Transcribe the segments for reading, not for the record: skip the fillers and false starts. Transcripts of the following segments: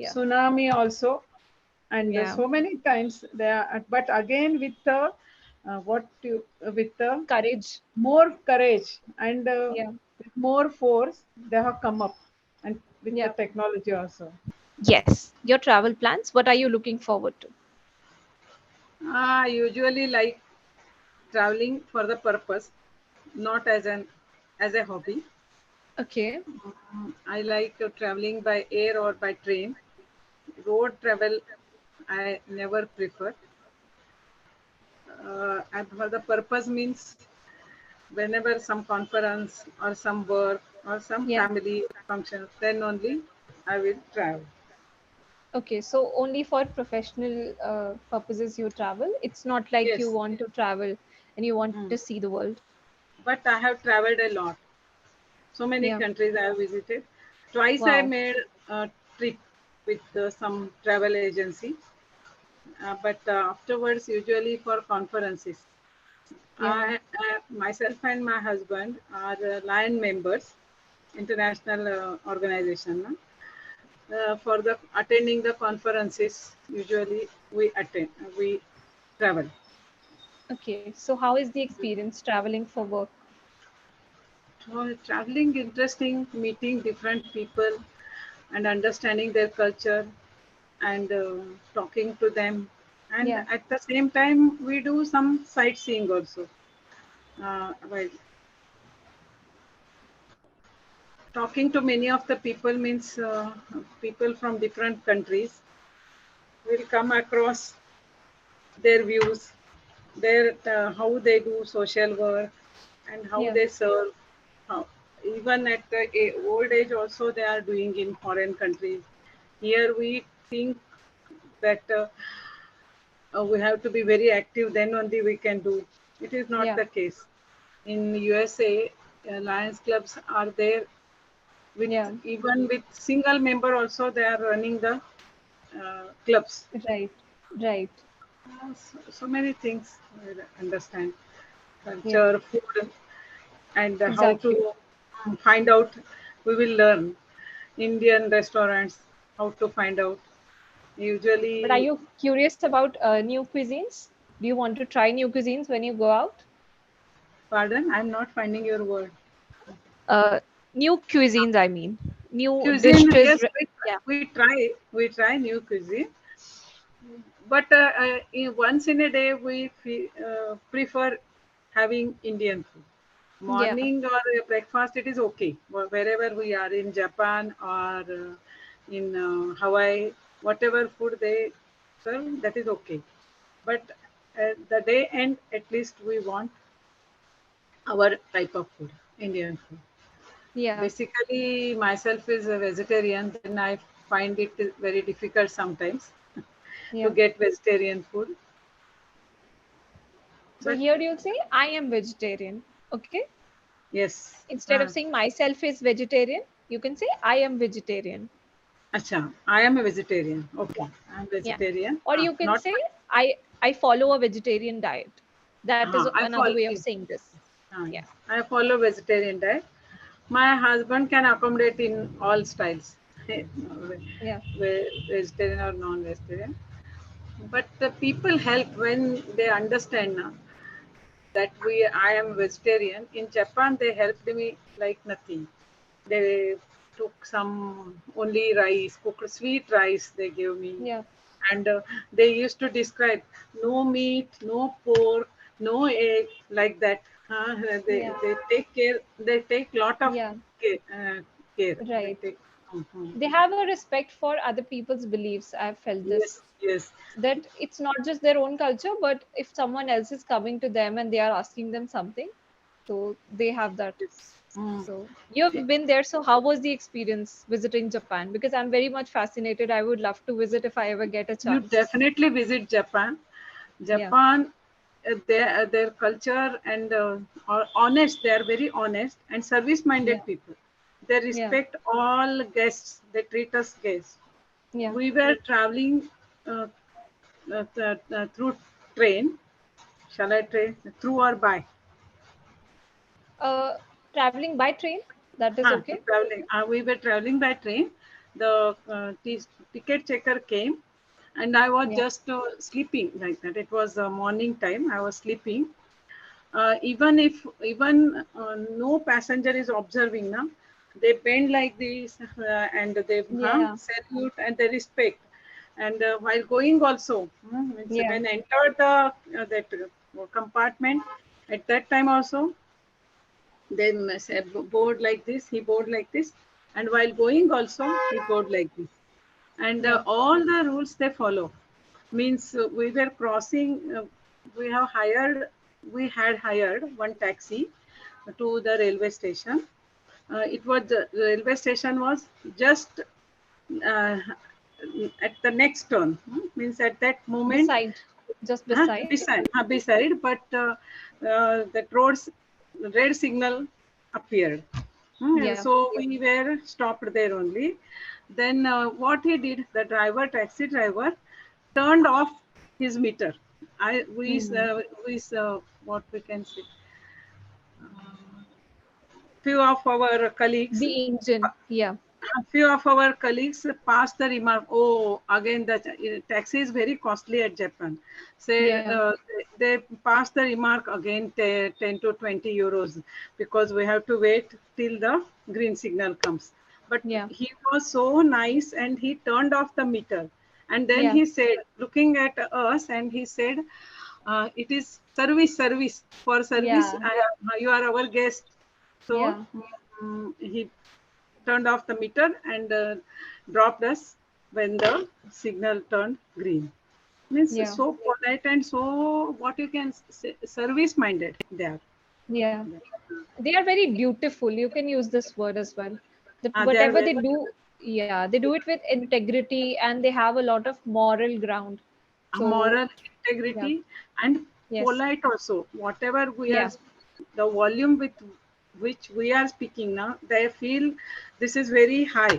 Yeah. tsunami also, and Yeah. so many times they are, but again with the with the Courage. more courage and Yeah. with more force they have come up, and with the Yeah. technology also. Yes. Your travel plans, what are you looking forward to? I usually like traveling for the purpose, not as a hobby. Okay. I like traveling by air or by train. Road travel, I never prefer. And for the purpose means whenever some conference or some work or some Yeah. family function, then only I will travel. Okay. So only for professional purposes you travel. It's not like you Yes. want to travel and you want to Mm. see the world. But I have traveled a lot. So many Yeah. countries I have visited. Twice I Wow. made a trip with some travel agency, but afterwards, usually for conferences. Yeah. Myself and my husband are Lion members, international organization. No? For the attending the conferences, usually we travel. Okay. So how is the experience traveling for work? Traveling interesting, meeting different people and understanding their culture and talking to them. And Yeah. at the same time, we do some sightseeing also. While talking to many of the people means people from different countries will come across their views, their how they do social work, and how Yeah. they serve. How, even at the old age, also they are doing in foreign countries. Here we think that we have to be very active, then only we can do. It is not Yeah. the case. In USA, Lions clubs are there with Yeah. even with single member also they are running the clubs. Right. Right. So many things we understand Yeah. culture, food, and how to Exactly. find out. We will learn Indian restaurants, how to find out. But are Usually, you curious about new cuisines? Do you want to try new cuisines when you go out? pardon, I'm not finding your word. Uh, New cuisines, I mean, new Cuisine, dishes. yes, Yeah. we try new cuisine, but once in a day we prefer having Indian food. Yeah. Morning or breakfast, it is okay. Wherever we are in Japan or in Hawaii, whatever food they serve, that is okay. But at the day end, at least we want our type of food, Indian food. Yeah. Basically, myself is a vegetarian, then I find it very difficult sometimes to Yeah. get vegetarian food. So But here you'll say, I am vegetarian. Okay. yes, Instead of saying myself is vegetarian, you can say I am vegetarian. acha, I am a vegetarian. Yeah. Okay, I am Yeah. vegetarian. Or you can Not say I follow a vegetarian diet. That is I another follow. way of saying this. Yeah. Yes. I follow vegetarian diet. My husband can accommodate in all styles, Yeah. vegetarian or non-vegetarian. But the people help when they understand now that I am vegetarian. In Japan, they helped me like nothing. They took some only rice, cooked sweet rice they gave me. Yeah. And they used to describe no meat, no pork, no egg, like that. Yeah. They take care, they take lot of Yeah. care. They Right. take, mhm. They have a respect for other people's beliefs. I've felt this. Yes, yes, That it's not just their own culture, but if someone else is coming to them and they are asking them something, so they have that. yes. Mm. So you've been there. So how was the experience visiting Japan? Because I'm very much fascinated. I would love to visit if I ever get a You chance. definitely visit Japan. Yeah. Japan, their culture and are honest. They are very honest and Yeah. service-minded people. They Yeah. respect all guests. They treat us guests. Yeah. We were traveling uh, through train. Shall I train through or by? Uh, Traveling by train, that is okay. Traveling. We were traveling by train. the ticket checker came, and I was Yeah. just sleeping like that. It was morning time. I was sleeping. Even if no passenger is observing now, they bend like this, and they Yeah. salute and they respect. And while going also, means Yeah. when entered the that compartment, at that time also they say board like this, he board like this, and while going also he board like this, and Yeah. all the rules they follow. Means we were crossing, we have hired we had hired one taxi to the railway station. It was the railway station was just uh, at the next turn, means at that moment, Beside, just beside. beside, but that road's red signal appeared. Yeah. So we were stopped there only. Then what he did, the driver, taxi driver, turned off his meter. I Hmm. we what we can say, few of our colleagues, The engine. Yeah. a few of our colleagues passed the remark, oh, again, the taxi is very costly at Japan. Said Yeah. they passed the remark again, 10 to 20 euros, because we have to wait till the green signal comes. But Yeah. he was so nice and he turned off the meter. And then Yeah. he said, looking at us, and he said, it is service. For service, Yeah. you are our guest. So Yeah. he turned off the meter and dropped us when the signal turned green. Means Yeah. so polite and so what you can say, service minded they are. Yeah. They are very dutiful. You can use this word as well. That They are whatever very they do, yeah, they do it with integrity and they have a lot of moral ground. So, moral yeah. integrity and Yes. polite also. Whatever we are, Yeah. the volume with which we are speaking now, they feel this is very high.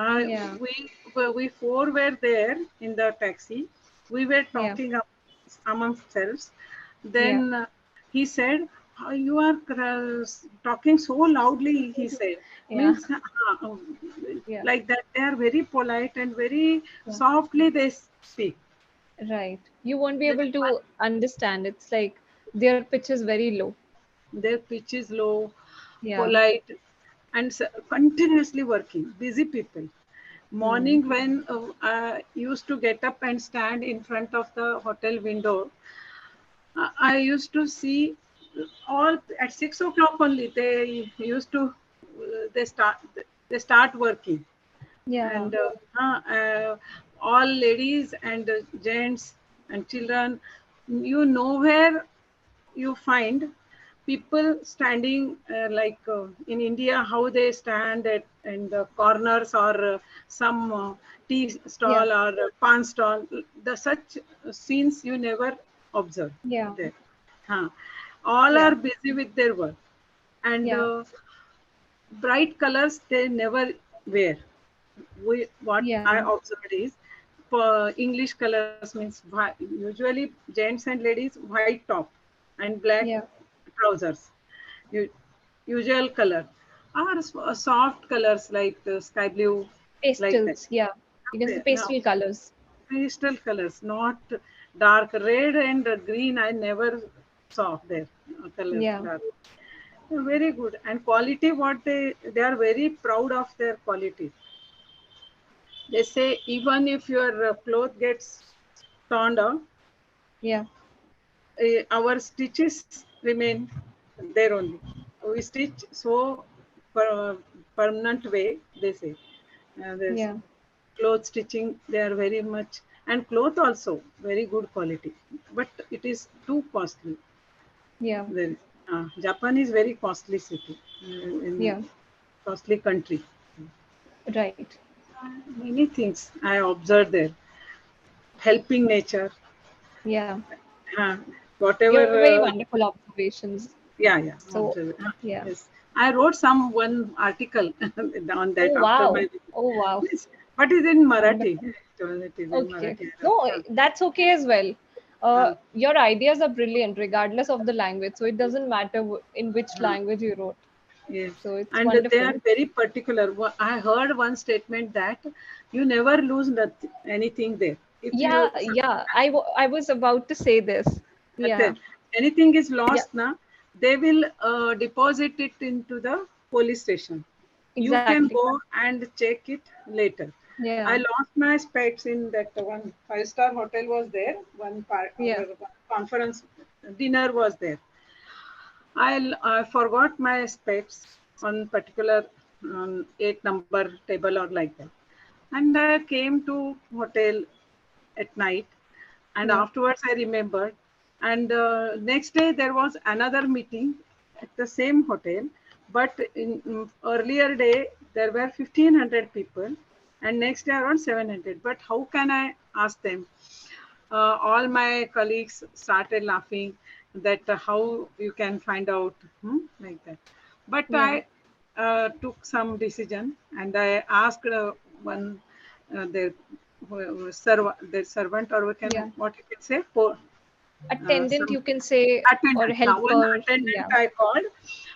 Uh, Yeah. we four were there in the taxi. We were Yeah. talking amongst ourselves. Yeah. Then he said, "You are talking so loudly." He said, Yeah. means Yeah. like that. They are very polite and very Yeah. softly they speak. Right. You won't be Very able to understand. It's like their pitch is very low. their pitch is low, Yeah. polite, and continuously working. Busy people. Hmm. Morning, when I used to get up and stand in front of the hotel window, I used to see all at 6 o'clock only. They used to they start working, Yeah. and all ladies and gents and children. You nowhere you find people standing like in India, how they stand at in the corners or some tea Yeah. stall or pan stall. The such scenes you never observe Yeah. there. Huh. All Yeah. are busy with their work, and Yeah. bright colors they never wear. What Yeah. I observed is for English colors means usually gents and ladies white top and black Yeah. trousers. U- Usual color or soft colors like sky blue, like that. Pastels. Yeah. You can see Now pastel colors. pastel colors, not dark red and green. I never saw there colors Yeah. dark. Very good and quality. What they are very proud of their quality. They say even if your cloth gets torn off, Yeah. our stitches remain there only. We stitch so permanent way, they say. There's Yeah. cloth stitching, they are very much, and cloth also very good quality, but it is too costly. Yeah. Then Japan is very costly city, in Yeah. costly country. Right. Many things I observed there. Helping nature, Yeah. uh, You're whatever. very wonderful observations. Yeah, So, observe. yeah. Yes, I wrote some one article on that Oh, after my wow. visit. Oh, wow. Yes, but it's in Marathi. Wonderful. It is in Okay. Marathi. No, that's okay as well. Uh, Your ideas are brilliant regardless of the language. So it doesn't matter in which uh, language you wrote. Yes, So it's and they are wonderful. very particular. I heard one statement that you never lose nothing, anything there. If you Yeah, yeah. I was about to say this. Yeah, that anything is yeah, lost, na, they will deposit it into the police station. You can exactly. go and check it later. Yeah, I lost my specs in that one five-star hotel was there. One part, yeah, our conference dinner was there. I forgot my specs on particular 8 number table or like that, and I came to hotel at night, and yeah, afterwards I remembered, and next day there was another meeting at the same hotel, but in earlier day there were 1500 people, and next day around 700. But how can I ask them? All my colleagues started laughing that how you can find out, like that. But yeah, I took some decision, and I asked one their their servant, or we can, yeah. what you can say, Attendant, some you can say, or attendant. Now, one helper. attendant Yeah. I called,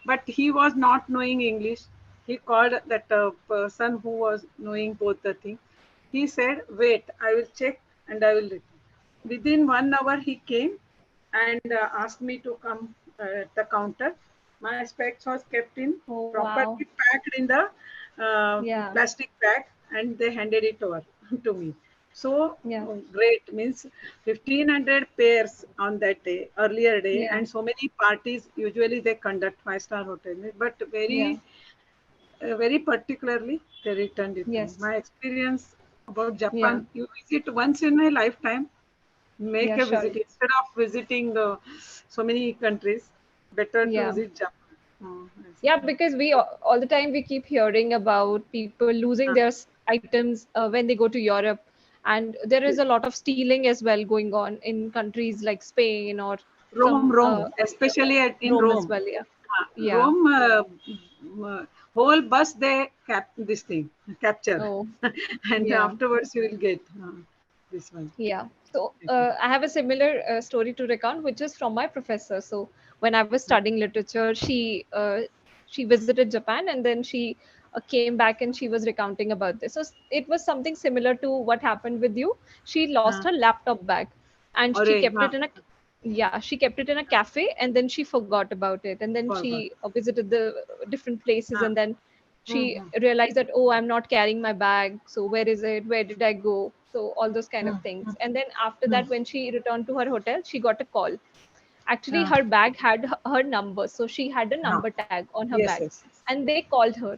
but he was not knowing English. He called that person who was knowing both the things. He said, "Wait, I will check and I will return." Within 1 hour, he came and asked me to come at the counter. My specs was kept in Oh, wow. properly packed in the Yeah, plastic bag, and they handed it over to me. So yeah, great, means 1500 pairs on that day, earlier day, yeah, and so many parties. Usually they conduct five-star hotel, but yeah. very particularly they returned it to me. Yes. My experience about Yeah, Japan: you visit once in a lifetime, make yeah, a sure. visit instead of visiting so many countries. Better to Yeah. visit Japan. Yes. Yeah, because we all the time we keep hearing about people losing Uh, their items when they go to Europe, and there is yes. a lot of stealing as well going on in countries like Spain or Rome, some Rome, especially in Rome as Rome. well. Yeah, yeah. Rome, whole bus they this thing capture, Oh, and yeah. afterwards you will get this one. Yeah. So Okay. I have a similar story to recount, which is from my professor. So when I was studying literature, she visited Japan, and then she came back and she was recounting about this. So it was something similar to what happened with you. She lost Uh, her laptop bag, and she Ore, kept it in a, yeah, she kept it in a cafe, and then she forgot about it, and then forgot. she visited the different places, Uh, and then she mm-hmm. realized that, oh, I'm not carrying my bag, so where is it, where did I go, so all those kind of things. And then after that, when she returned to her hotel, she got a call. Actually, Uh, her bag had her number, so she had a uh, number tag on her yes, bag, yes, yes. and they called her,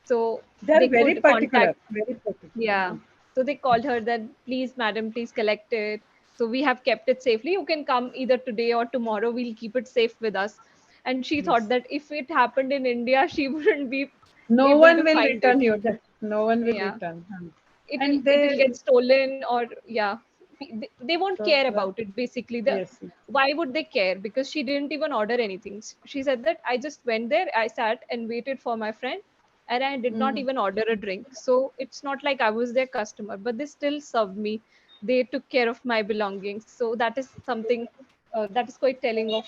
so They are they very could contact. particular, very particular. Yeah. So they called her that, please, madam, please collect it. So we have kept it safely. You can come either today or tomorrow. We'll keep it safe with us. And she thought Yes. that if it happened in India, she wouldn't be No able one to will find it. return you. That no one will Yeah. return. It'll And it'll they get stolen, or yeah. They won't so care about it basically. yes, yes. Why would they care? Because she didn't even order anything. She said that, I just went there, I sat and waited for my friend, and I did not Mm. even order a drink. So it's not like I was their customer, but they still served me. They took care of my belongings. So that is something that is quite telling of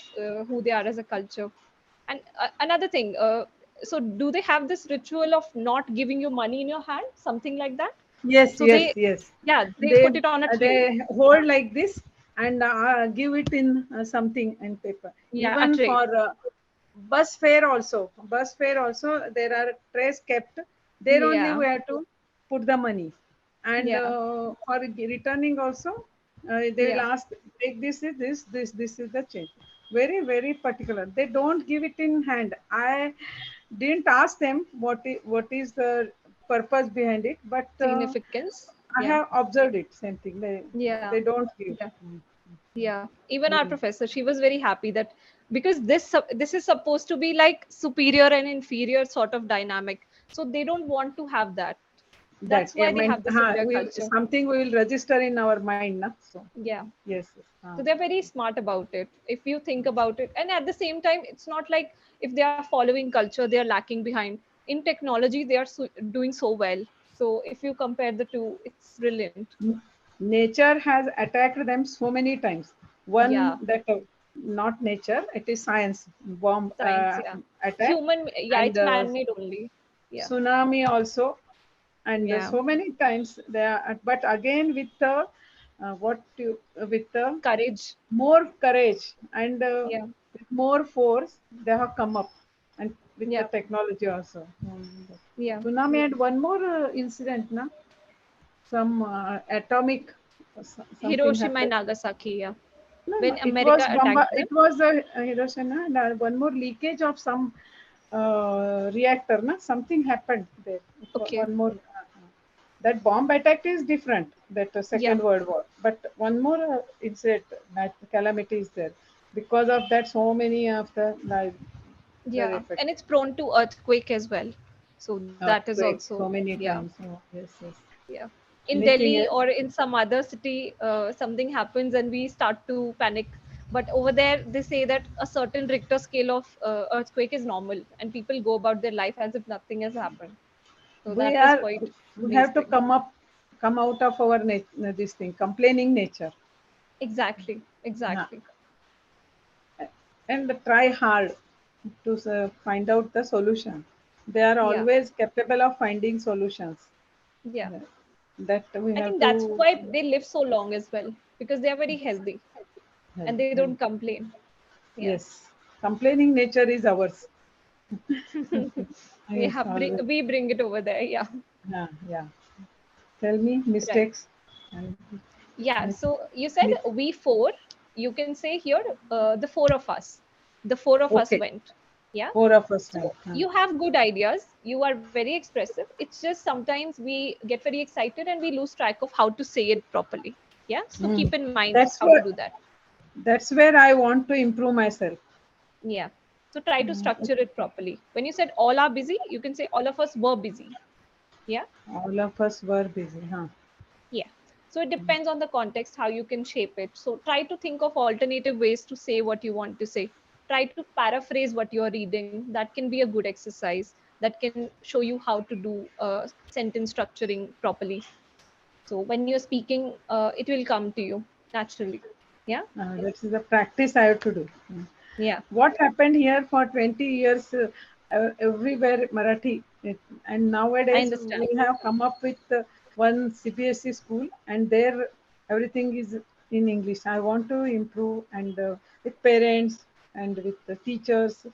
who they are as a culture. And another thing, so do they have this ritual of not giving you money in your hand, something like that? Yes, So yes, they, yes. yeah, they They put it on a tray. hold like this and give it in something in paper. Yeah, a Even tray. for bus fare also, there are trays kept. There only Yeah, we have to put the money. And yeah, for returning also, they will yeah. ask, take this is the change. Very, very particular. They don't give it in hand. I didn't ask them what is the purpose behind it, but Significance. I Yeah, have observed it. Same thing. yeah, They don't give. yeah, yeah. Even our Very. professor, she was very happy that, because this is supposed to be like superior and inferior sort of dynamic. So they don't want to have that. That's That why they have this in their we culture. something we will register in our mind, na? So Yeah. yes, yes. So they're very smart about it if you think about it. And at the same time, it's not like if they are following culture, they are lacking behind. In technology, they are doing so well. So if you compare the two, it's brilliant. Nature has attacked them so many times. One Yeah. that not nature, it is science. Bomb Science, yeah. attack, Human, yeah, and it's man-made only. Yeah, tsunami also, and yeah. so many times there. But again, with the with the Courage. more courage and Yeah, with more force, they have come up, and with the yeah, technology also. yeah. Tsunami and one more incident, na, some atomic something Hiroshima and happened. Nagasaki, yeah. No, no, When it America was attacked them. It was a Hiroshima, and one more leakage of some reactor. Na? Something happened there. Okay, One more. That bomb attack is different. That yeah, Second World War, but one more incident, that calamity is there. Because of that, so many of the lives were yeah. And affected. it's prone to earthquake as well. So that is Earthquake also, so many yeah, times. Oh, yes, yes. yeah. In Anything Delhi else? or in some other city, something happens and we start to panic. But over there, they say that a certain Richter scale of earthquake is normal, and people go about their life as if nothing has happened. So We that is are. quite We have to amazing. come out of our this thing, complaining nature. Exactly, Yeah. exactly. And try hard to find out the solution. They are Yeah, always capable of finding solutions. yeah. Yeah. That we I have think that's to why they live so long as well, because they are very healthy help. and they don't complain. Yeah. Yes, complaining nature is ours. we Yes, have always. we bring it over there. Yeah. Yeah, yeah. Tell me Right. mistakes and Yeah. mis, So you said mis, we four. You can say here the four of us. The four of us okay. went. Yeah. Four of us went. So you have good ideas. You are very expressive. It's just sometimes we get very excited and we lose track of how to say it properly. Yeah. So Mm. keep in mind That's how to what. do that. That's where I want to improve myself. Yeah. So try to Mm. structure it properly. When you said all are busy, you can say all of us were busy. Yeah. All of us were busy, huh? Yeah. So it depends on the context how you can shape it. So try to think of alternative ways to say what you want to say. Try to paraphrase what you're reading. That can be a good exercise that can show you how to do sentence structuring properly. So when you're speaking, it will come to you naturally. Yeah. That is the practice I have to do. Mm. Yeah. What happened here for 20 years, everywhere Marathi. And I nowadays understand. we have come up with one CBSE school, and there everything is in English. I want to improve, and with parents and with the teachers.